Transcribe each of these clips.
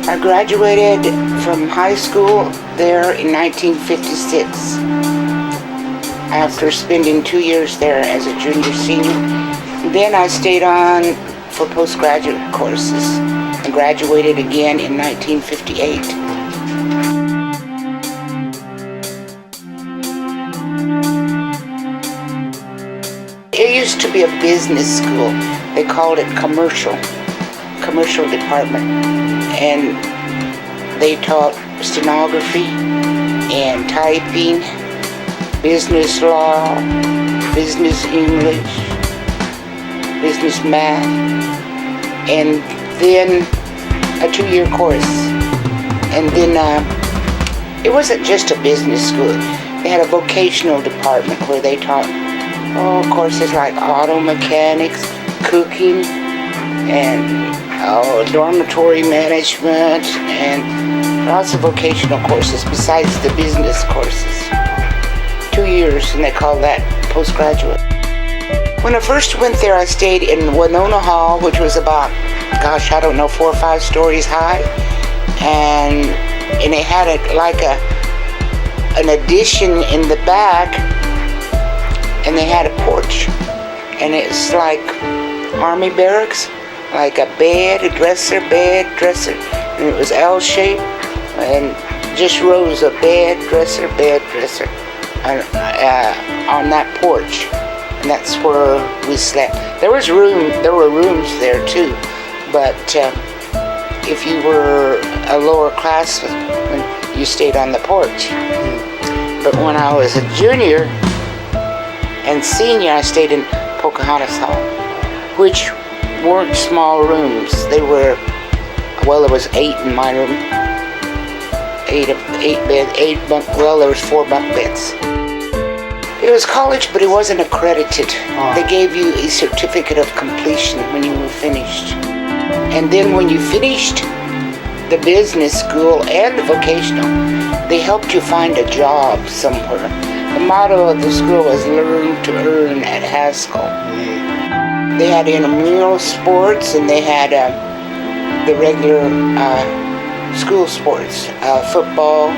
I graduated from high school there in 1956 after spending 2 years there as a junior senior. Then I stayed on for postgraduate courses and graduated again in 1958. It used to be a business school. They called it commercial department. And they taught stenography and typing, business law, business English, business math, and then a 2-year course. And then it wasn't just a business school. They had a vocational department where they taught courses like auto mechanics, cooking, and dormitory management, and lots of vocational courses besides the business courses. 2 years, and they call that postgraduate. When I first went there, I stayed in Winona Hall, which was about, 4 or 5 stories high, and it had an addition in the back, and they had a porch, and it's like army barracks, like a bed, dresser, and it was L-shaped, and just rows of bed, dresser, on that porch, and that's where we slept. There were rooms there too, but if you were a lower class, you stayed on the porch. But when I was a junior and senior, I stayed in Pocahontas Hall, which weren't small rooms. There was 8 in my room. 8 bunk. Well, there was 4 bunk beds. It was college, but it wasn't accredited. They gave you a certificate of completion when you were finished. And then when you finished the business school and the vocational, they helped you find a job somewhere. The motto of the school was "Learn to Earn" at Haskell. They had intramural sports, and they had the regular school sports, football,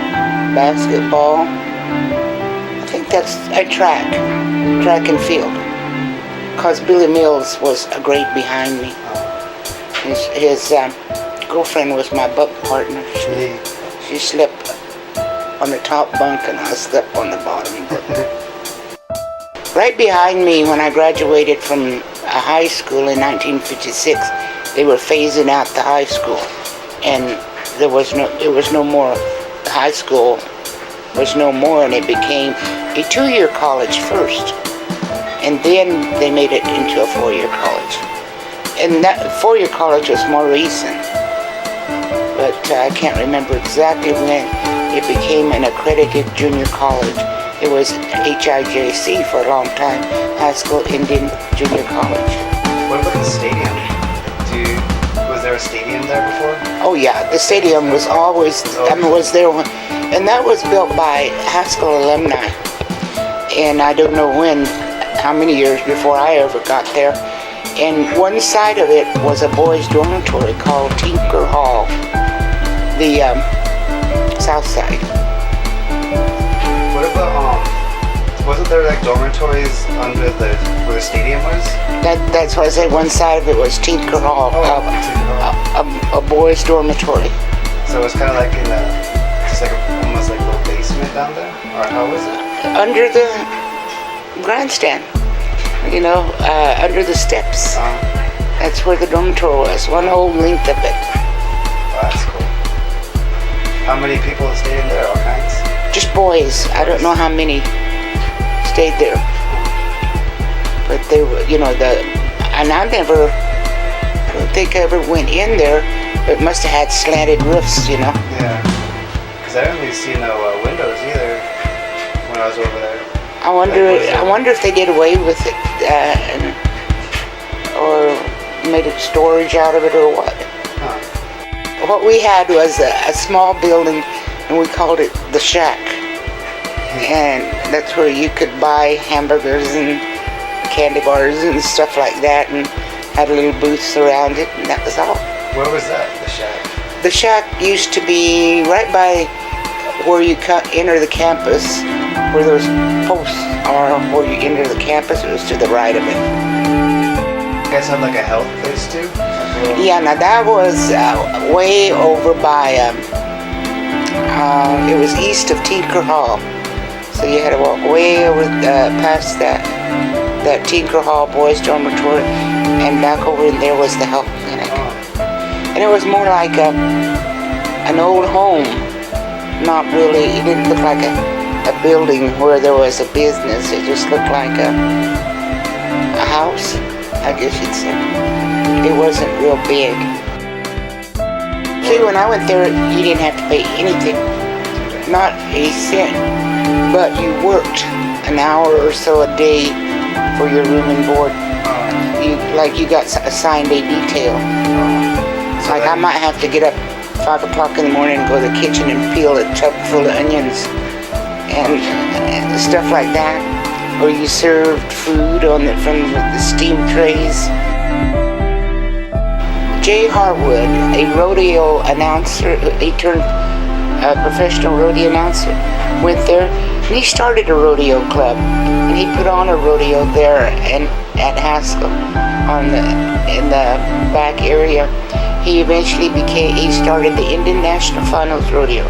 basketball. I think that's track and field. Because Billy Mills was a grade behind me. His girlfriend was my bunk partner. She slept on the top bunk, and I slept on the bottom bunk. Right behind me, when I graduated from high school in 1956, they were phasing out the high school, and there was no more. The high school was no more, and it became a 2-year college first, and then they made it into a 4-year college. And that 4-year college was more recent, but I can't remember exactly when it became an accredited junior college. It was HIJC for a long time, Haskell Indian Junior College. What about the stadium? Was there a stadium there before? Oh yeah, the stadium was always, was there, and that was built by Haskell alumni. And I don't know how many years before I ever got there. And one side of it was a boys' dormitory called Tinker Hall, the south side. What about, wasn't there like dormitories under where the stadium was? That's what I said, one side of it was Tinker Hall, a boys' dormitory. So it was kind of like almost like a little basement down there? Or how was it? Under the grandstand, under the steps. That's where the dormitory was, one whole length of it. Oh, that's cool. How many people stayed in there? All kinds? Just boys. I don't know how many stayed there. But they were, and I don't think I ever went in there, but it must have had slanted roofs, Yeah. Because I didn't really see no windows either when I was over there. I wonder if they did away with it, or made a storage out of it, or what. What we had was a small building, and we called it the Shack. And that's where you could buy hamburgers and candy bars and stuff like that, and had little booths around it, and that was all. Where was that, the Shack? The shack used to be right by where you enter the campus, where those posts are, where you enter the campus. It was to the right of it. You guys had like a health place too? Yeah, now that was way over by, it was east of Tinker Hall. So you had to walk way over past that Tinker Hall boys dormitory, and back over in there was the health clinic. And it was more like an old home. Not really, it didn't look like a building where there was a business. It just looked like a house, I guess you'd say. It wasn't real big. See, when I went there, you didn't have to pay anything. Not a cent. But you worked an hour or so a day for your room and board. You got assigned a detail. Like I might have to get up 5 o'clock in the morning and go to the kitchen and peel a tub full of onions and stuff like that. Or you served food from the steam trays. Jay Harwood, a rodeo announcer, he turned a professional rodeo announcer, went there and he started a rodeo club, and he put on a rodeo there at Haskell in the back area. He eventually started the Indian National Finals Rodeo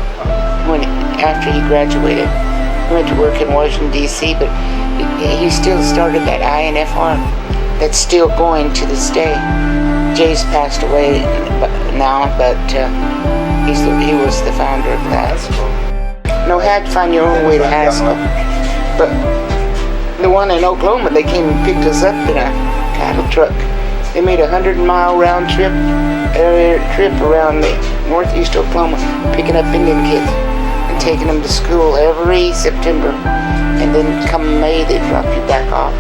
after he graduated. He went to work in Washington, D.C., but he still started that INFR that's still going to this day. Jay's passed away now, but he was the founder of that. No, had to find your own way to Haskell. But the one in Oklahoma, they came and picked us up in a cattle truck. They made a 100-mile round trip around northeast Oklahoma, picking up Indian kids and taking them to school every September. And then come May, they drop you back off.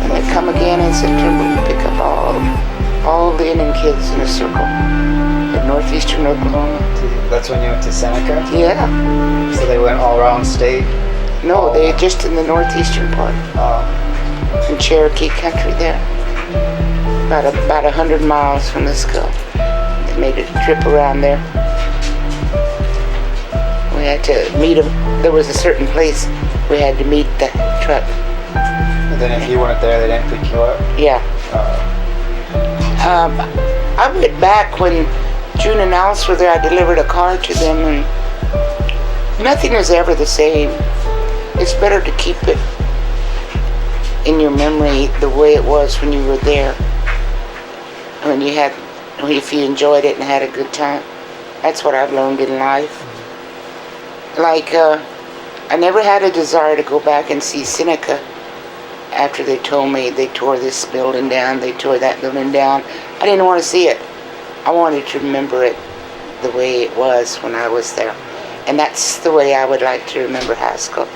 And they come again in September and pick up all the Indian kids in a circle in northeastern Oklahoma. That's when you went to Seneca? Yeah. So they went all around state? No, they just in the northeastern part. In Cherokee country there. About 100 miles from the school. They made a trip around there. We had to meet them. There was a certain place we had to meet the truck. And then if you weren't there, they didn't pick you up? Yeah. I went back when June and Alice were there. I delivered a car to them, and nothing is ever the same. It's better to keep it in your memory the way it was when you were there. If you enjoyed it and had a good time. That's what I've learned in life. Like, I never had a desire to go back and see Seneca after they told me they tore this building down, they tore that building down. I didn't want to see it. I wanted to remember it the way it was when I was there. And that's the way I would like to remember Haskell.